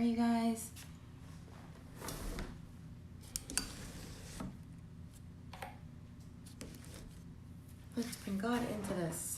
are you guys? Let's bring God into this.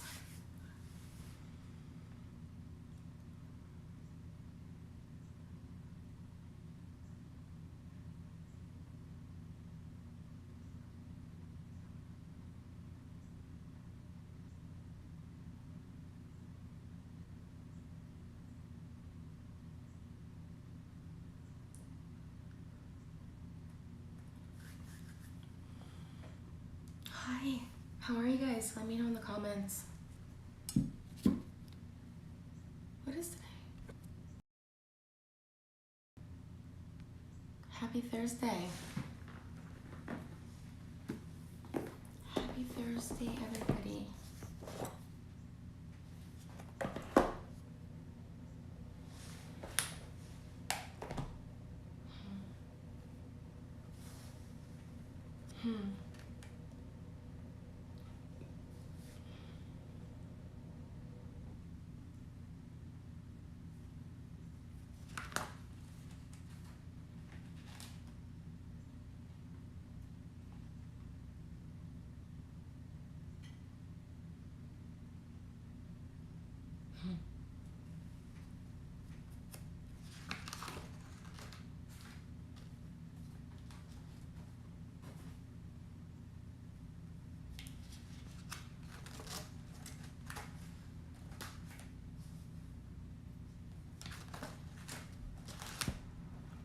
Hi, how are you guys? Let me know in the comments. What is today? Happy Thursday. Happy Thursday, everybody.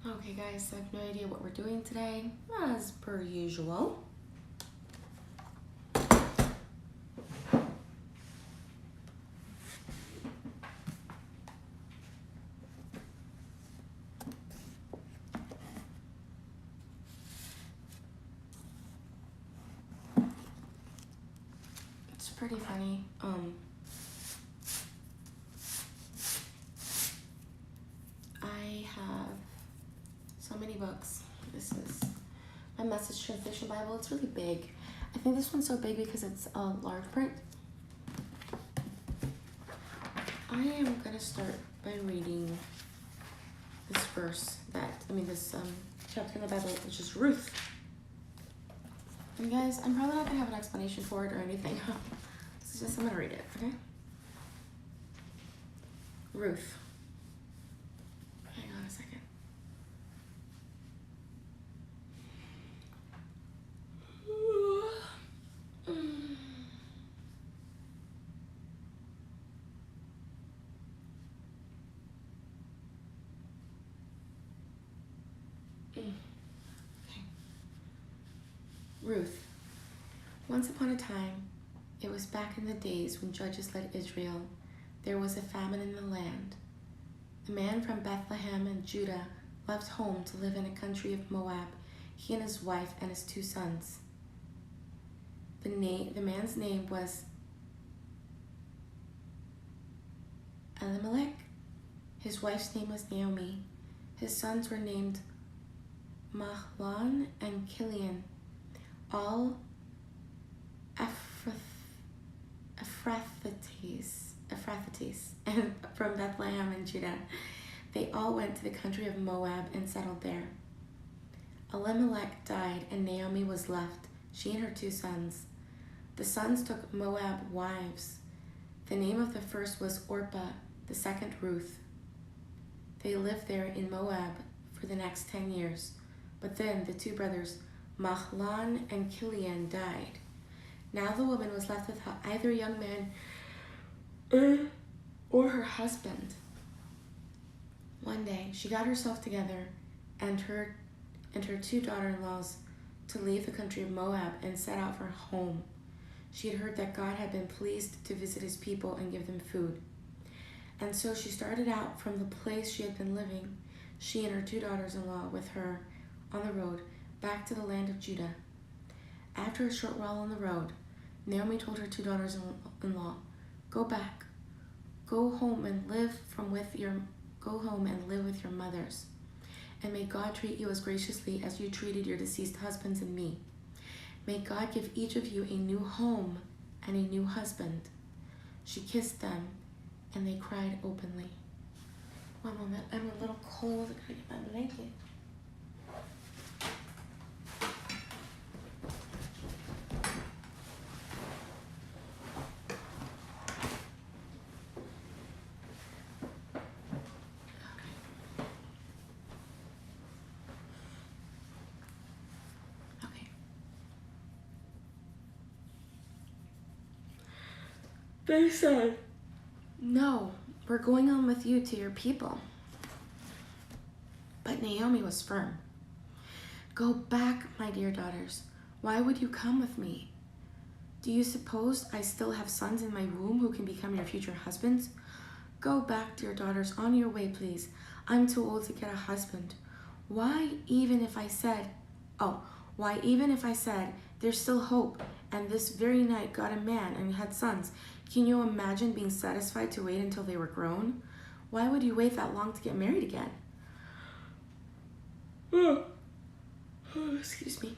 Okay guys, I have no idea what we're doing today, as per usual. It's pretty funny. I have so many books. This is my Message Translation Bible. It's really big. I think this one's so big because it's a large print. I am gonna start by reading this verse this chapter in the Bible, which is Ruth. And guys, I'm probably not gonna have an explanation for it or anything. It's just, I'm gonna read it, okay? Ruth. Hang on a second. Okay. Ruth. Once upon a time, it was back in the days when judges led Israel, there was a famine in the land. A man from Bethlehem in Judah left home to live in a country of Moab, he and his wife and his 2 sons. The man's name was Elimelech. His wife's name was Naomi. His sons were named Mahlon and Kilian, all Ephrathites, and from Bethlehem in Judah. They all went to the country of Moab and settled there. Elimelech died, and Naomi was left, she and her 2 sons. The sons took Moab wives. The name of the first was Orpah, the second Ruth. They lived there in Moab for the next 10 years. But then the 2 brothers, Mahlon and Kilian, died. Now the woman was left without either young man or her husband. One day she got herself together and her 2 daughter-in-laws to leave the country of Moab and set out for home. She had heard that God had been pleased to visit his people and give them food. And so she started out from the place she had been living, she and her 2 daughters-in-law with her, on the road back to the land of Judah. After a short while on the road, Naomi told her 2 daughters-in-law, "Go back. Go home and live with your mothers. And may God treat you as graciously as you treated your deceased husbands and me. May God give each of you a new home and a new husband." She kissed them, and they cried openly. One moment, I'm a little cold. I gotta get my blanket. Okay. They said, "No, we're going on with you to your people." But Naomi was firm. "Go back, my dear daughters. Why would you come with me? Do you suppose I still have sons in my womb who can become your future husbands? Go back, dear daughters, on your way, please. I'm too old to get a husband. Why even if I said, there's still hope, and this very night got a man and had sons, can you imagine being satisfied to wait until they were grown? Why would you wait that long to get married again?" Excuse me.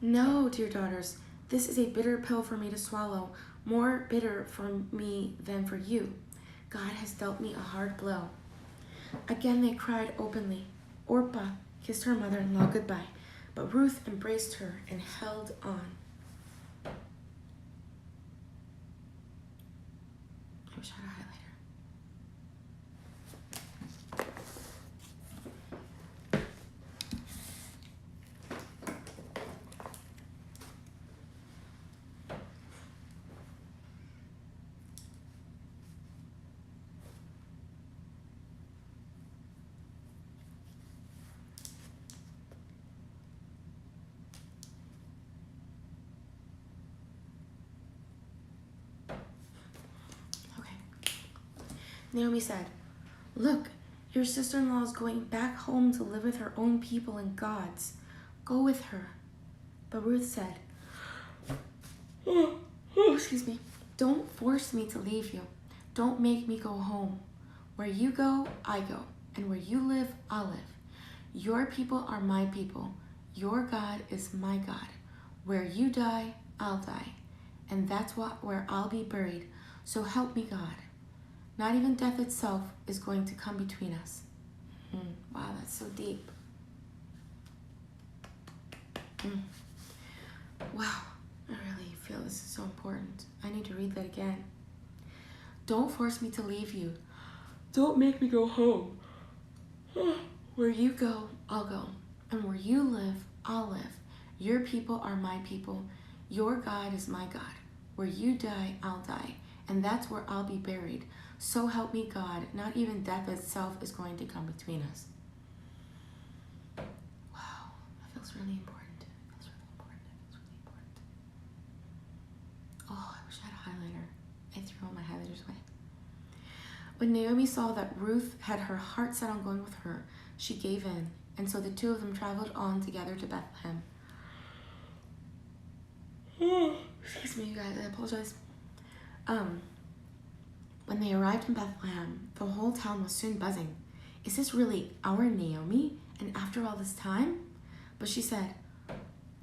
"No, dear daughters, this is a bitter pill for me to swallow, more bitter for me than for you. God has dealt me a hard blow." Again they cried openly. Orpah kissed her mother-in-law goodbye, but Ruth embraced her and held on. I wish I had a highlighter. Naomi said, "Look, your sister-in-law is going back home to live with her own people and gods. Go with her." But Ruth said, excuse me, "Don't force me to leave you. Don't make me go home. Where you go, I go, and where you live, I'll live. Your people are my people. Your God is my God. Where you die, I'll die, and that's where I'll be buried. So help me God. Not even death itself is going to come between us." Wow, that's so deep. Wow, I really feel this is so important. I need to read that again. "Don't force me to leave you. Don't make me go home. Where you go, I'll go, and where you live, I'll live. Your people are my people. Your God is my God. Where you die, I'll die, and that's where I'll be buried. So help me God, not even death itself is going to come between us." Wow, that feels really important. Oh, I wish I had a highlighter. I threw all my highlighters away. When Naomi saw that Ruth had her heart set on going with her, she gave in, and so the two of them traveled on together to Bethlehem. Excuse me, you guys, I apologize. When they arrived in Bethlehem, the whole town was soon buzzing. "Is this really our Naomi? And after all this time?" But she said,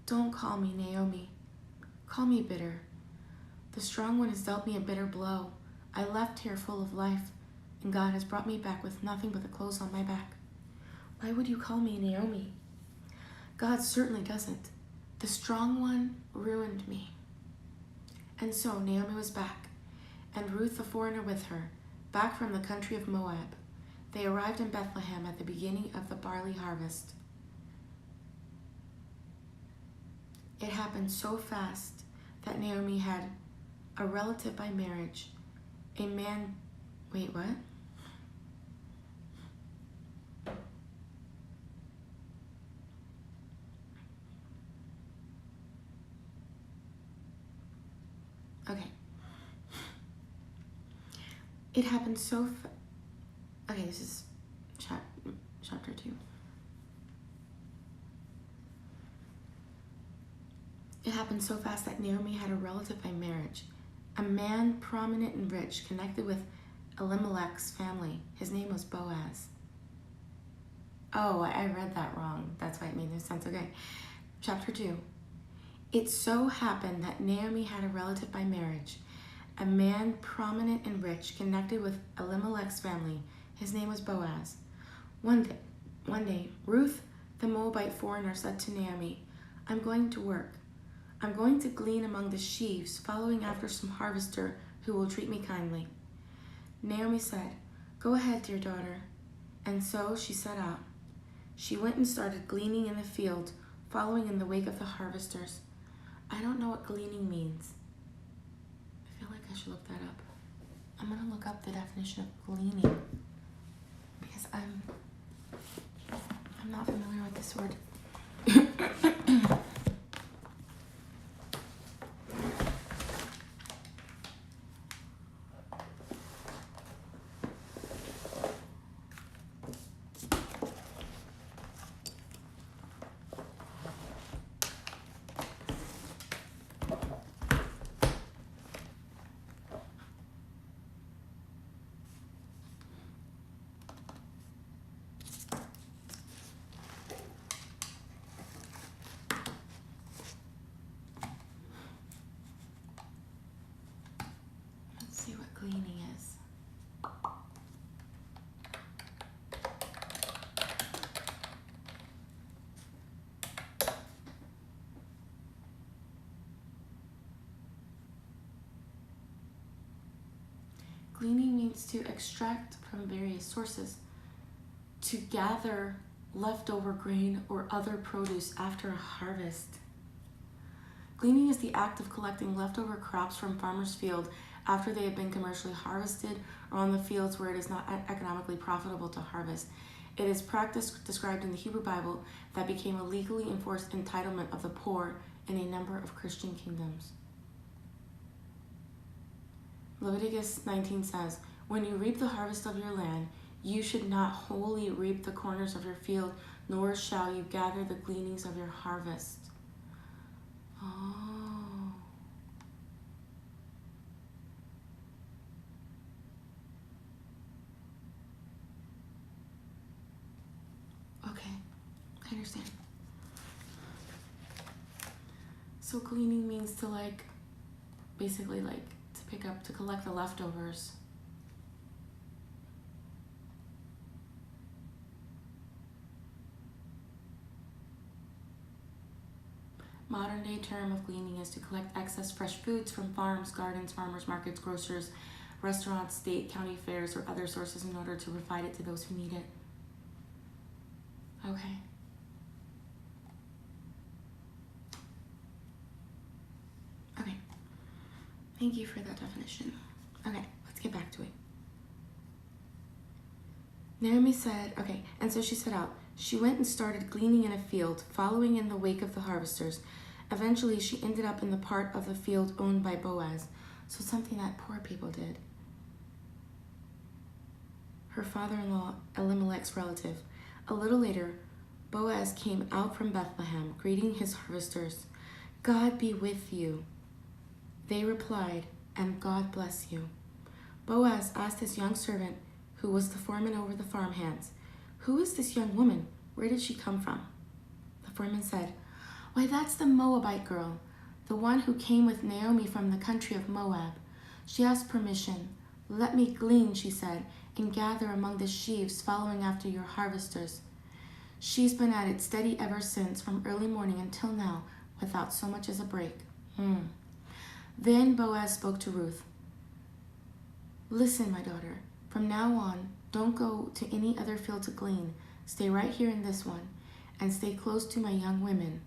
"Don't call me Naomi. Call me bitter. The strong one has dealt me a bitter blow. I left here full of life, and God has brought me back with nothing but the clothes on my back. Why would you call me Naomi? God certainly doesn't. The strong one ruined me." And so Naomi was back, and Ruth the foreigner with her, back from the country of Moab. They arrived in Bethlehem at the beginning of the barley harvest. It happened so fast that Naomi had a relative by marriage, a man... Wait, what? Okay. It happened so okay, this is chapter 2. It happened so fast that Naomi had a relative by marriage, a man prominent and rich, connected with Elimelech's family. His name was Boaz. Oh, I read that wrong. That's why it made no sense. Okay. Chapter 2. It so happened that Naomi had a relative by marriage, a man prominent and rich, connected with Elimelech's family. His name was Boaz. One day, Ruth, the Moabite foreigner, said to Naomi, I'm going to work. I'm going to glean among the sheaves, following after some harvester who will treat me kindly. Naomi said, Go ahead, dear daughter. And so she set out. She went and started gleaning in the field, following in the wake of the harvesters. I don't know what gleaning means. I feel like I should look that up. I'm going to look up the definition of gleaning because I'm not familiar with this word. See what gleaning is. Gleaning means to extract from various sources, to gather leftover grain or other produce after a harvest. Gleaning is the act of collecting leftover crops from farmers' field after they have been commercially harvested or on the fields where it is not economically profitable to harvest. It is practice described in the Hebrew Bible that became a legally enforced entitlement of the poor in a number of Christian kingdoms. Leviticus 19 says, When you reap the harvest of your land, you should not wholly reap the corners of your field, nor shall you gather the gleanings of your harvest. Oh. Okay, I understand. So gleaning means to basically to collect the leftovers. Modern day term of gleaning is to collect excess fresh foods from farms, gardens, farmers markets, grocers, restaurants, state, county fairs, or other sources in order to provide it to those who need it. Okay. Okay. Thank you for that definition. Okay, let's get back to it. Naomi said, and so she set out. She went and started gleaning in a field, following in the wake of the harvesters. Eventually, she ended up in the part of the field owned by Boaz, so something that poor people did. Her father-in-law, Elimelech's relative. A little later, Boaz came out from Bethlehem, greeting his harvesters. God be with you. They replied, and God bless you. Boaz asked his young servant, who was the foreman over the farmhands, Who is this young woman? Where did she come from? The foreman said, Why, that's the Moabite girl, the one who came with Naomi from the country of Moab. She asked permission. Let me glean, she said, and gather among the sheaves following after your harvesters. She's been at it steady ever since, from early morning until now, without so much as a break. Then Boaz spoke to Ruth. Listen, my daughter, from now on, don't go to any other field to glean. Stay right here in this one, and stay close to my young women.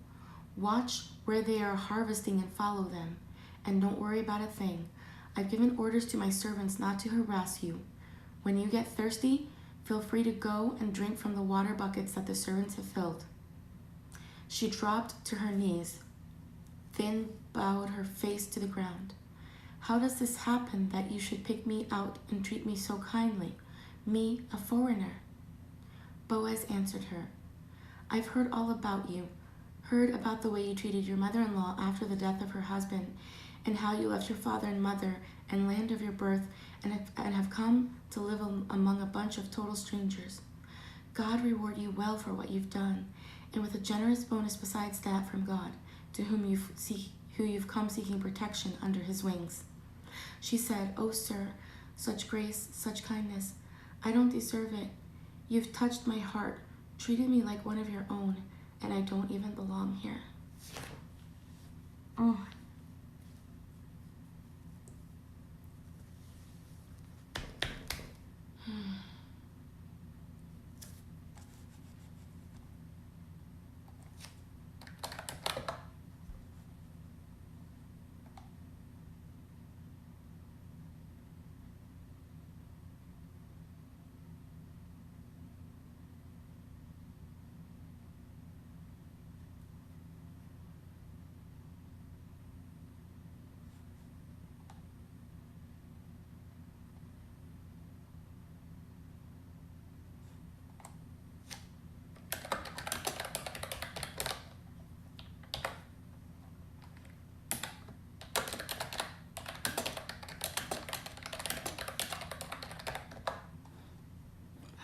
Watch where they are harvesting and follow them, and don't worry about a thing. I've given orders to my servants not to harass you. When you get thirsty, feel free to go and drink from the water buckets that the servants have filled. She dropped to her knees, then bowed her face to the ground. How does this happen that you should pick me out and treat me so kindly, me, a foreigner? Boaz answered her, I've heard all about you, heard about the way you treated your mother-in-law after the death of her husband, and how you left your father and mother and land of your birth and have come to live among a bunch of total strangers. God reward you well for what you've done, and with a generous bonus besides that from God, to whom you've come seeking protection under his wings. She said, Oh, sir, such grace, such kindness. I don't deserve it. You've touched my heart, treated me like one of your own, and I don't even belong here. Oh.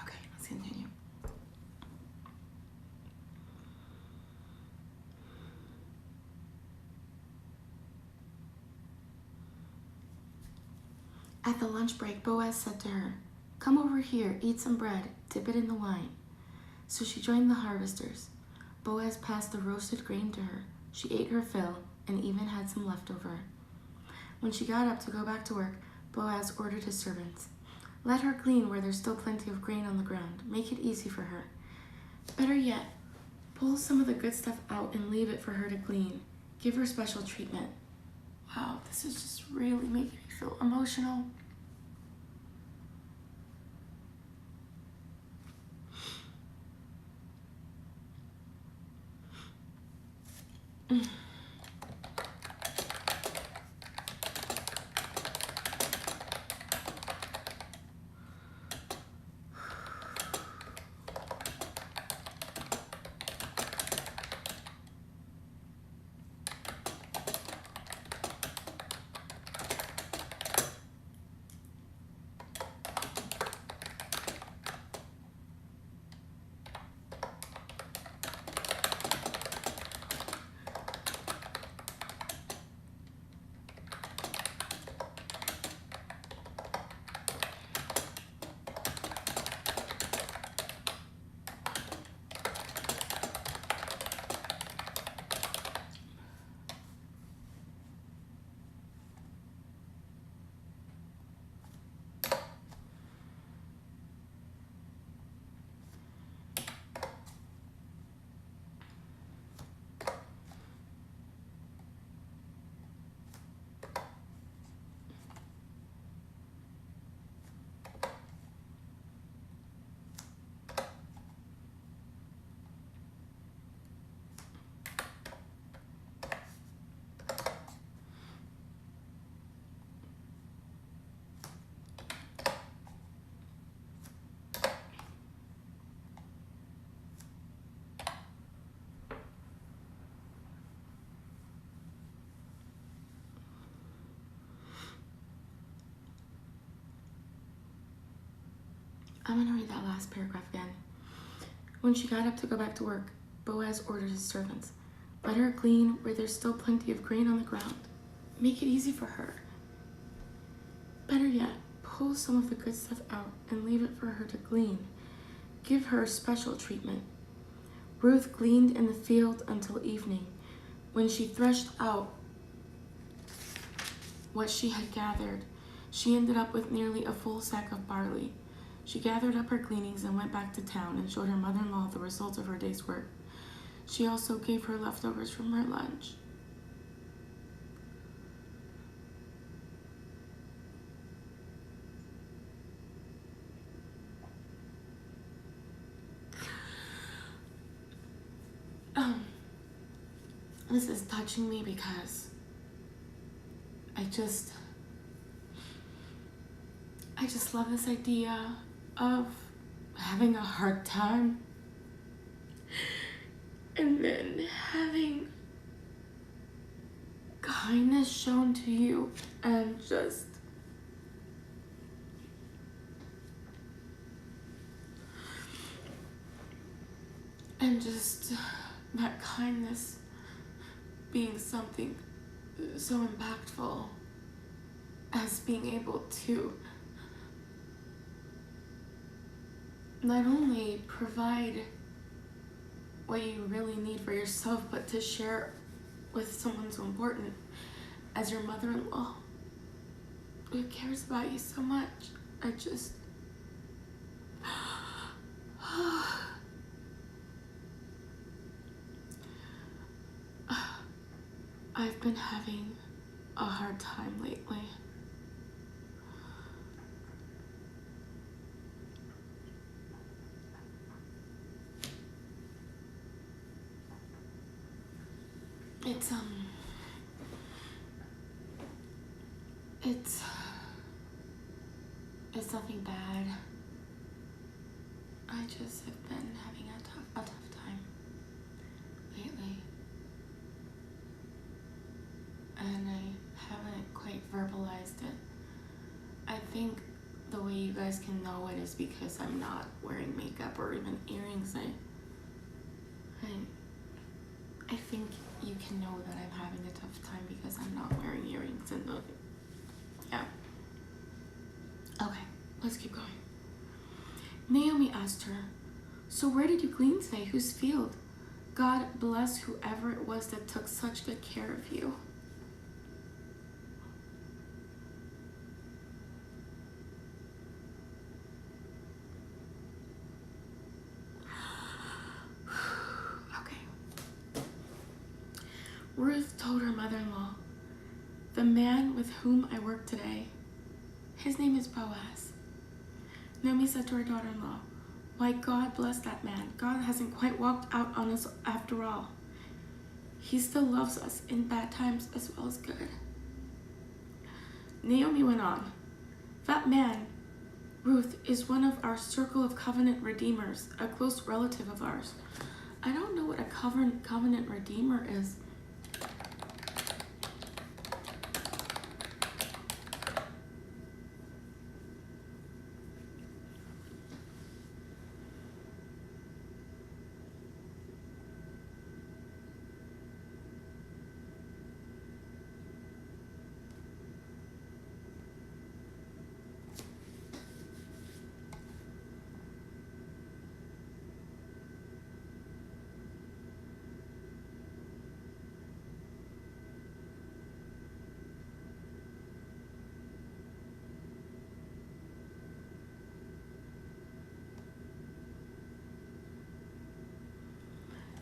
Okay, let's continue. At the lunch break, Boaz said to her, "Come over here, eat some bread, dip it in the wine." So she joined the harvesters. Boaz passed the roasted grain to her. She ate her fill and even had some left over. When she got up to go back to work, Boaz ordered his servants, "Let her glean where there's still plenty of grain on the ground. Make it easy for her. Better yet, pull some of the good stuff out and leave it for her to glean. Give her special treatment." Wow, this is just really making me feel emotional. I'm gonna read that last paragraph again. When she got up to go back to work, Boaz ordered his servants, "Let her glean where there's still plenty of grain on the ground. Make it easy for her. Better yet, pull some of the good stuff out and leave it for her to glean. Give her special treatment." Ruth gleaned in the field until evening. When she threshed out what she had gathered, she ended up with nearly a full sack of barley. She gathered up her gleanings and went back to town and showed her mother-in-law the results of her day's work. She also gave her leftovers from her lunch. This is touching me because I just love this idea of having a hard time and then having kindness shown to you, and just that kindness being something so impactful as being able to not only provide what you really need for yourself, but to share with someone so important as your mother-in-law who cares about you so much. I've been having a hard time lately. It's nothing bad. I just have been having a tough time lately. And I haven't quite verbalized it. I think the way you guys can know it is because I'm not wearing makeup or even earrings. I think you can know that I'm having a tough time because I'm not wearing earrings and yeah. Okay, let's keep going. Naomi asked her, "So where did you glean today? Whose field? God bless whoever it was that took such good care of you." Ruth told her mother-in-law, "The man with whom I work today, his name is Boaz." Naomi said to her daughter-in-law, "Why, God bless that man. God hasn't quite walked out on us after all. He still loves us in bad times as well as good." Naomi went on, "That man, Ruth, is one of our circle of covenant redeemers, a close relative of ours." I don't know what a covenant redeemer is.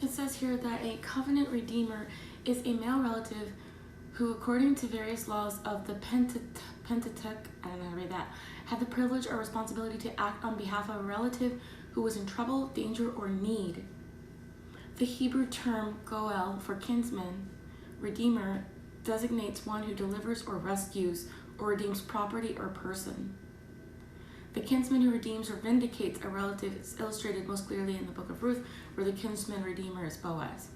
It says here that a covenant redeemer is a male relative who, according to various laws of the Pentateuch, I don't know how to read that, had the privilege or responsibility to act on behalf of a relative who was in trouble, danger, or need. The Hebrew term goel for kinsman, redeemer, designates one who delivers or rescues or redeems property or person. The kinsman who redeems or vindicates a relative is illustrated most clearly in the book of Ruth, where the kinsman redeemer is Boaz.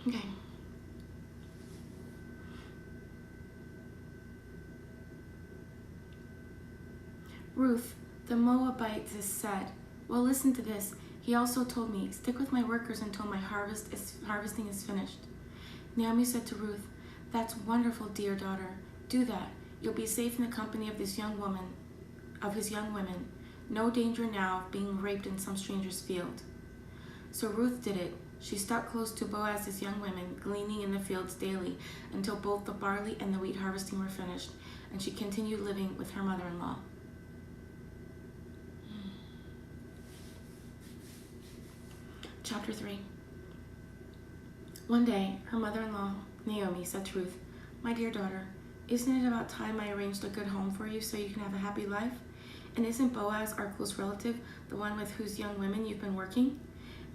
Okay. Ruth, the Moabitess, said, "Well, listen to this. He also told me, 'Stick with my workers until my harvesting is finished.'" Naomi said to Ruth, "That's wonderful, dear daughter. Do that. You'll be safe in the company of his young women. No danger now of being raped in some stranger's field." So Ruth did it. She stuck close to Boaz's young women, gleaning in the fields daily until both the barley and the wheat harvesting were finished, and she continued living with her mother-in-law. Chapter 3. One day, her mother-in-law, Naomi, said to Ruth, "My dear daughter, isn't it about time I arranged a good home for you so you can have a happy life? And isn't Boaz our close relative, the one with whose young women you've been working?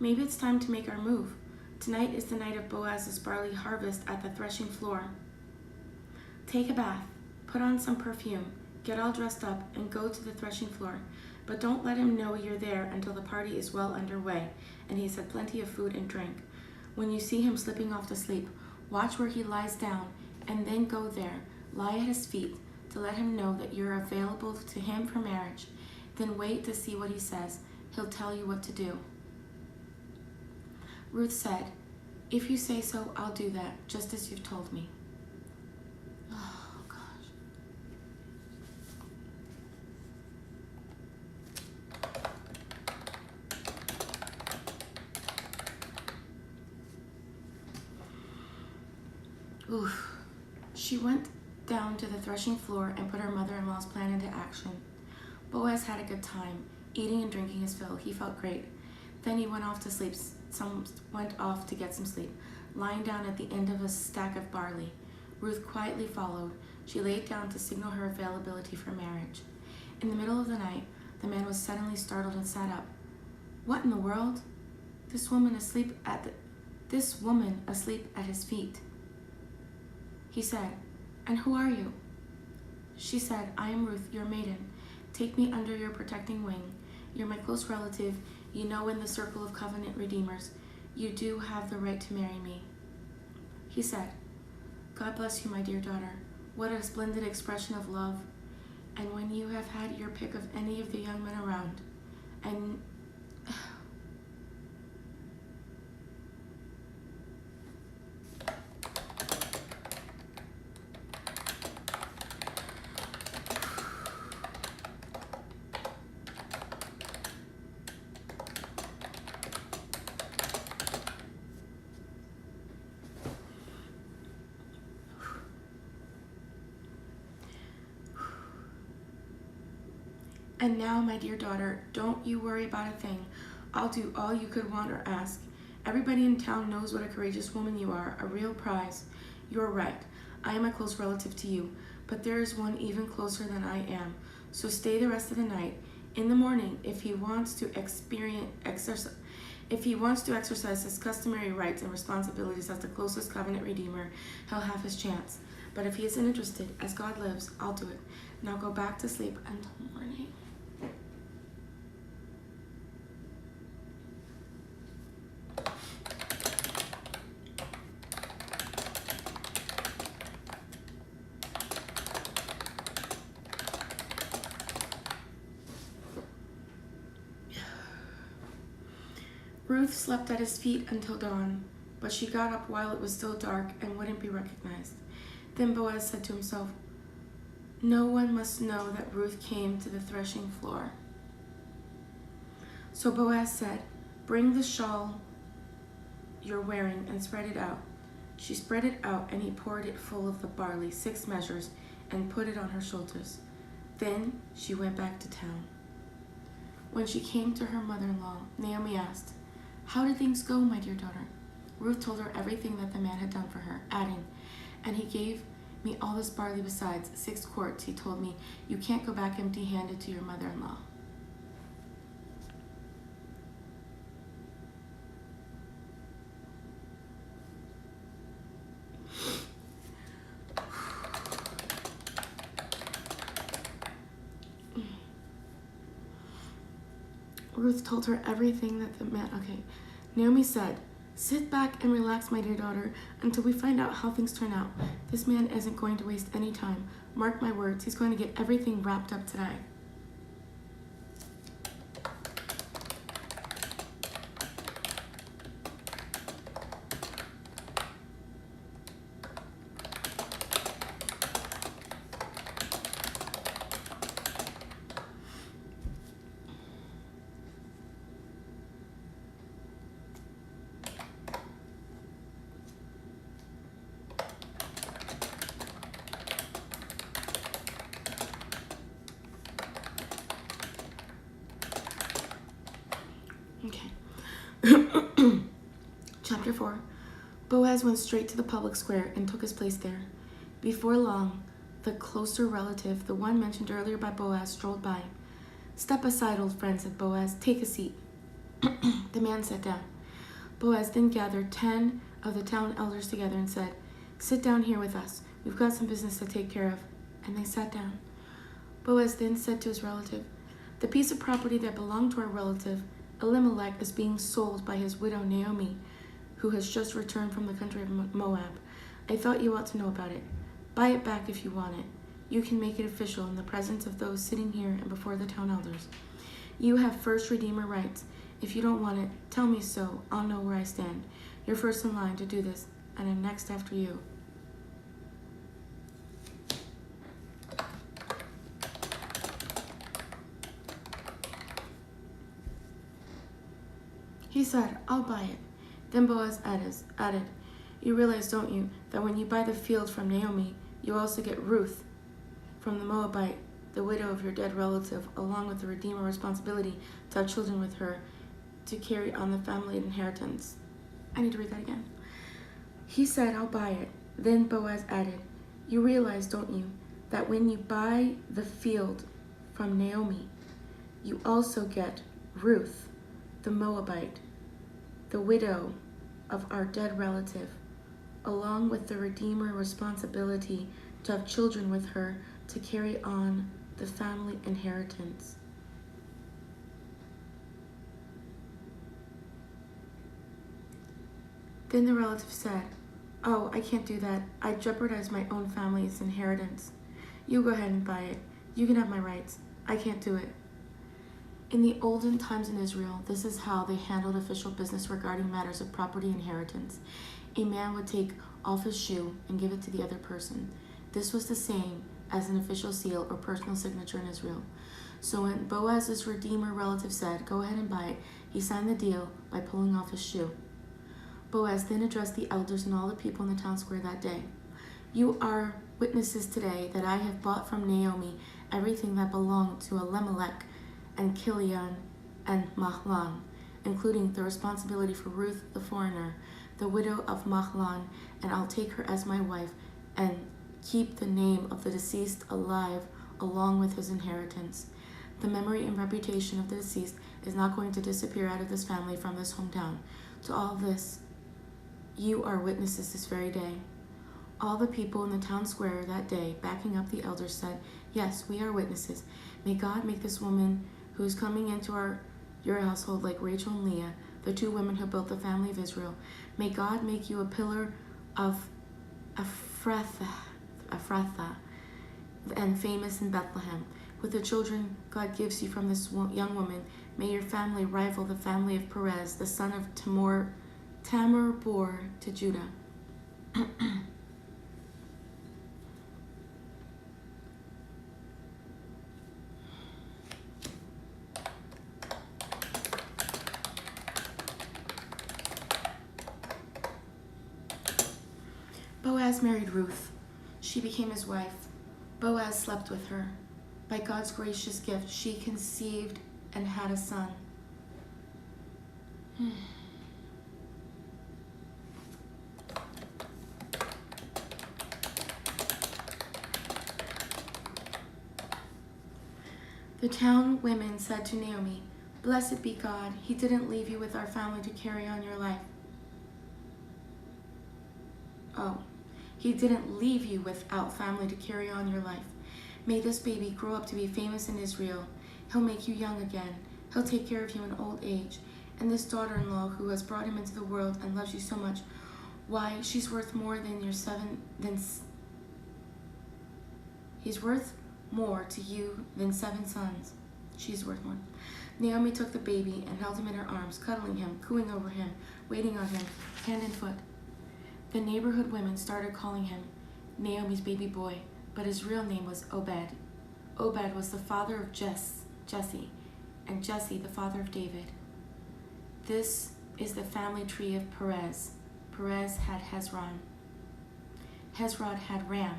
Maybe it's time to make our move. Tonight is the night of Boaz's barley harvest at the threshing floor. Take a bath, put on some perfume, get all dressed up, and go to the threshing floor. But don't let him know you're there until the party is well underway and he's had plenty of food and drink. When you see him slipping off to sleep, watch where he lies down, and then go there, lie at his feet, to let him know that you're available to him for marriage. Then wait to see what he says. He'll tell you what to do. Ruth said, "If you say so, I'll do that, just as you've told me." Oh, gosh. Oof. She went down to the threshing floor and put her mother-in-law's plan into action. Boaz had a good time, eating and drinking his fill. He felt great. Then he went off to sleep. Went off to get some sleep, lying down at the end of a stack of barley. Ruth quietly followed. She laid down to signal her availability for marriage. In the middle of the night, the man was suddenly startled and sat up. What in the world? This woman asleep at his feet. He said, "And who are you?" She said, "I am Ruth, your maiden. Take me under your protecting wing. You're my close relative. You know, in the circle of covenant redeemers, you do have the right to marry me." He said, "God bless you, my dear daughter. What a splendid expression of love. And when you have had your pick of any of the young men around, and And now, my dear daughter, don't you worry about a thing. I'll do all you could want or ask. Everybody in town knows what a courageous woman you are, a real prize. You're right. I am a close relative to you, but there is one even closer than I am. So stay the rest of the night. In the morning, if he wants to exercise his customary rights and responsibilities as the closest covenant redeemer, he'll have his chance. But if he isn't interested, as God lives, I'll do it. Now go back to sleep until morning." Ruth slept at his feet until dawn, but she got up while it was still dark and wouldn't be recognized. Then Boaz said to himself, "No one must know that Ruth came to the threshing floor." So Boaz said, "Bring the shawl you're wearing and spread it out." She spread it out, and he poured it full of the barley, 6 measures, and put it on her shoulders. Then she went back to town. When she came to her mother-in-law, Naomi asked, "How did things go, my dear daughter?" Ruth told her everything that the man had done for her, adding, "And he gave me all this barley besides, 6 quarts. He told me, 'You can't go back empty-handed to your mother-in-law.'" Ruth told her everything that the man... Okay. Naomi said, "Sit back and relax, my dear daughter, until we find out how things turn out. This man isn't going to waste any time. Mark my words, he's going to get everything wrapped up today." Okay. Chapter 4. Boaz went straight to the public square and took his place there. Before long, the closer relative, the one mentioned earlier by Boaz, strolled by. "Step aside, old friend," said Boaz. "Take a seat." The man sat down. Boaz then gathered 10 of the town elders together and said, "Sit down here with us. We've got some business to take care of." And they sat down. Boaz then said to his relative, "The piece of property that belonged to our relative, Elimelech, is being sold by his widow Naomi, who has just returned from the country of Moab. I thought you ought to know about it. Buy it back if you want it. you can make it official in the presence of those sitting here and before the town elders. You have first redeemer rights. If you don't want it, tell me so. I'll know where I stand. You're first in line to do this, and I'm next after you. He said, I'll buy it. Then Boaz added, you realize, don't you, that when you buy the field from Naomi, you also get Ruth from the Moabite, the widow of your dead relative, along with the redeemer responsibility to have children with her to carry on the family inheritance. I need to read that again. He said, I'll buy it. Then Boaz added, you realize, don't you, that when you buy the field from Naomi, you also get Ruth, the Moabite, the widow of our dead relative, along with the redeemer responsibility to have children with her to carry on the family inheritance. Then the relative said, oh, I can't do that. I jeopardize my own family's inheritance. You go ahead and buy it. You can have my rights. I can't do it. In the olden times in Israel, this is how they handled official business regarding matters of property inheritance. A man would take off his shoe and give it to the other person. This was the same as an official seal or personal signature in Israel. So when Boaz's redeemer relative said, go ahead and buy it, he signed the deal by pulling off his shoe. Boaz then addressed the elders and all the people in the town square that day. You are witnesses today that I have bought from Naomi everything that belonged to Elimelech and Kilion and Mahlon, including the responsibility for Ruth the foreigner, the widow of Mahlon, and I'll take her as my wife and keep the name of the deceased alive along with his inheritance. The memory and reputation of the deceased is not going to disappear out of this family from this hometown. To all this, you are witnesses this very day. All the people in the town square that day, backing up the elders, said, yes, we are witnesses. May God make this woman who is coming into your household like Rachel and Leah, the two women who built the family of Israel. May God make you a pillar of Ephrathah and famous in Bethlehem. With the children God gives you from this young woman, may your family rival the family of Perez, the son of Tamar bore to Judah. Boaz married Ruth. She became his wife. Boaz slept with her. By God's gracious gift, she conceived and had a son. The town women said to Naomi, blessed be God, he didn't leave you with our family to carry on your life. Oh, he didn't leave you without family to carry on your life. May this baby grow up to be famous in Israel. He'll make you young again. He'll take care of you in old age. And this daughter-in-law who has brought him into the world and loves you so much, why, she's worth more than he's worth more to you than 7 sons. She's worth more. Naomi took the baby and held him in her arms, cuddling him, cooing over him, waiting on him, hand and foot. The neighborhood women started calling him Naomi's baby boy, but his real name was Obed. Obed was the father of Jesse, and Jesse the father of David. This is the family tree of Perez. Perez had Hezron. Hezron had Ram.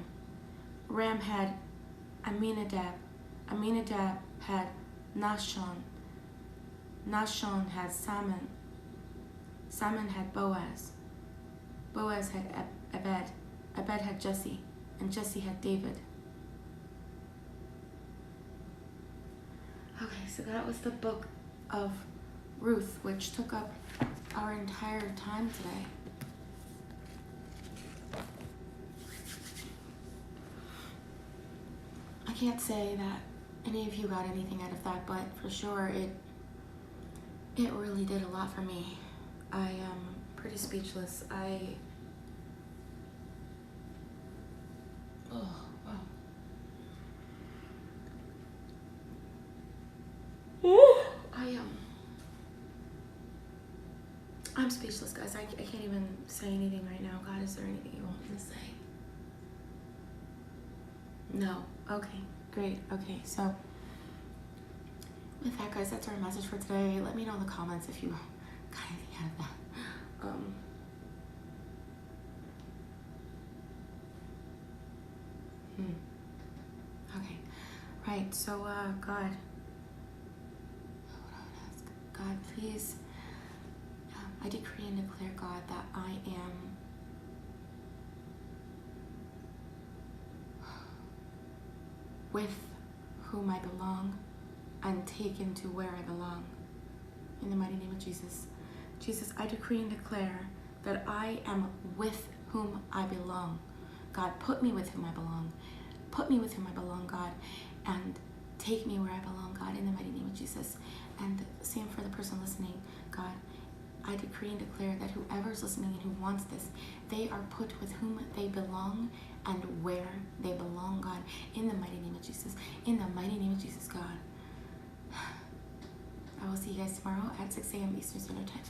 Ram had Aminadab. Aminadab had Nahshon. Nahshon had Salmon. Salmon had Boaz. Boaz had Ebed. Ebed had Jesse, and Jesse had David. Okay, so that was the book of Ruth, which took up our entire time today. I can't say that any of you got anything out of that, but for sure it really did a lot for me. I am pretty speechless. Oh, wow. I'm speechless, guys. I can't even say anything right now. God, is there anything you want me to say? No. Okay, great. Okay, so with that, guys, that's our message for today. Let me know in the comments if you got anything out of that. Okay, right. So, God, what I would ask, God, please, I decree and declare, God, that I am with whom I belong and taken to where I belong. In the mighty name of Jesus. Jesus, I decree and declare that I am with whom I belong. God, put me with whom I belong. Put me with whom I belong, God, and take me where I belong, God, in the mighty name of Jesus. And same for the person listening, God. I decree and declare that whoever's listening and who wants this, they are put with whom they belong and where they belong, God, in the mighty name of Jesus. In the mighty name of Jesus, God. I will see you guys tomorrow at 6 a.m. Eastern Standard Time.